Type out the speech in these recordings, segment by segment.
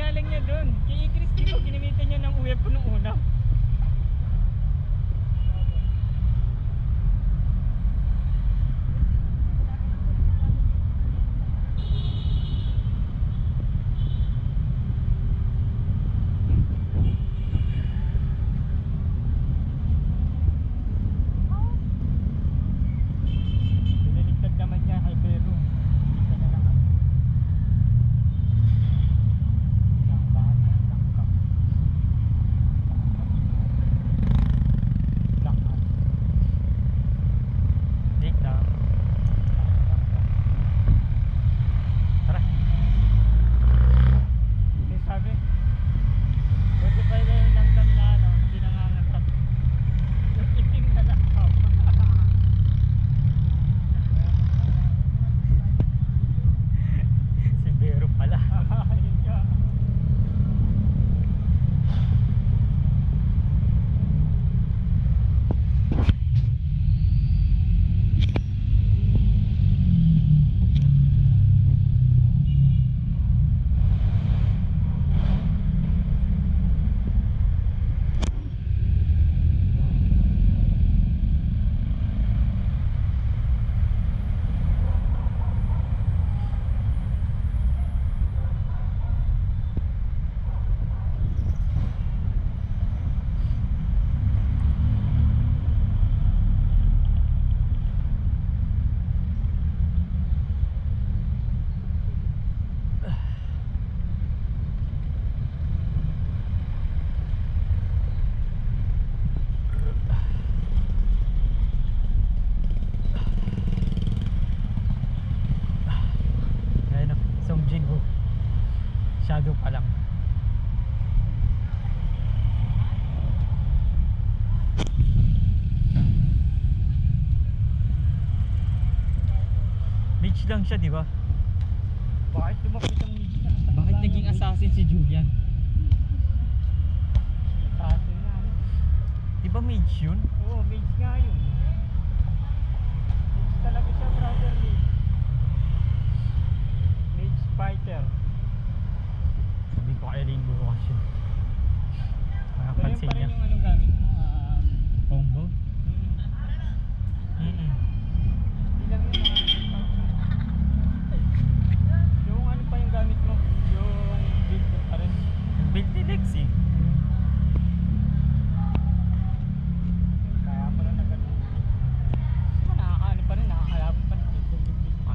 nga lang niya doon. Kay Chris, di ba ginamitan niya ng UFO nung una? Shadow pa lang. Mage lang siya, di ba? Bakit lumapit ang mage na? Bakit naging assassin si Julian? Assassin na, ano? Di ba mage yun? Oo, mage nga yun. Mage talaga siya, brother. Mage fighter. Sabi ko kay Rainbow bukas yun. Makapansin niya. Pero yun pa rin yung anong gamit mo? Combo? Hindi lang yun. Yung ano pa yung gamit mo? Yung build pa rin. Yung build ni Lexi. Kaya mo na nagano. Nakakaano pa rin, nakakalabot pa rin.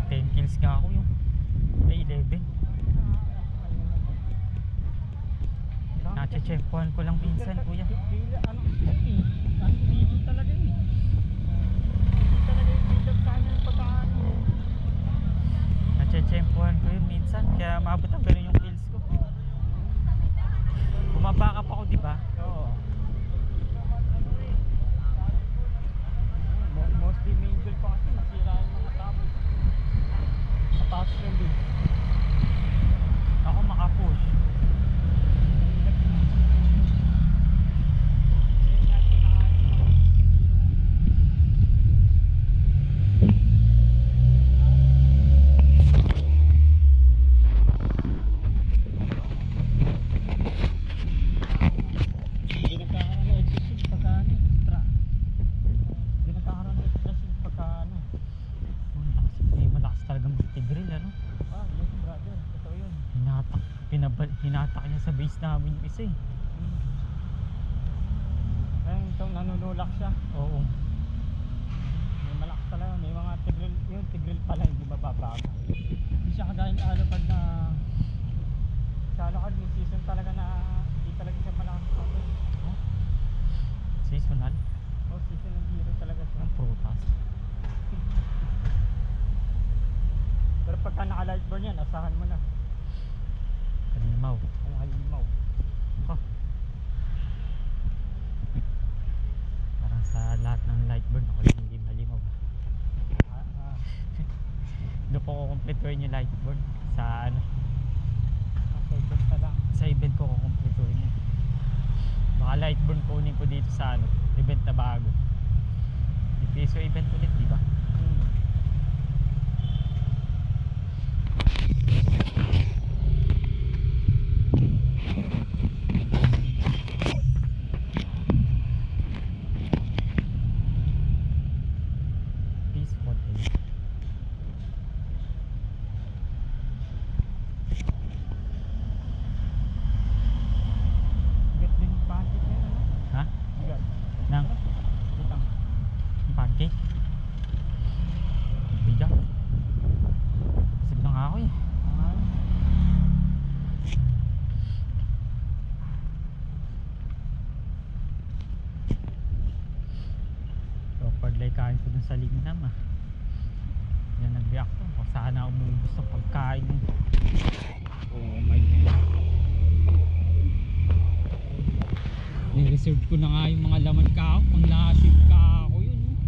10 kills nga ako yung ay 11. Nache-checkpoint ko lang pinsan, kuya. Ano talaga yun. Hindi talaga yung build-up sa kanya yung pagkaano. Nache-checkpoint ko yun minsan, kaya maabot ang gano'n yung kills ko. Bumabackup ako, di ba? Oo. Mostly main goal pa kasi masira yung mga tapos. Napasok yung build. Ako makapush. Hinatak niya sa base namin yung isa eh. Ayun, itong nanunulak siya. Oo. May malakas talaga. May mga tigril. Yung tigril pala hindi mababago. Hindi siya kagayang alapad na sa alapad may season talaga na hindi talaga siya malakas pa. Oh? Seasonal? Oh, seasonal hero talaga siya. Ang prutas. Pero pagka naka-lightburn yan, asahan mo na. Halimaw. Ang halimaw. Oh. Parang sa lahat ng lightburn ako lang hindi halimaw. Doon ko kukumpletuhin yung lightburn sa ano. Sa event pa lang. Sa event ko kukumpletuhin yun. Baka lightburn kunin ko dito sa ano, event na bago. Di piso event ulit, di ba? sa lingnam ah. Yan nag-react to. O sana umubos ng pagkain. Oh my god. Ni-reserve ko na nga yung mga laman ka. Kung lasip ka.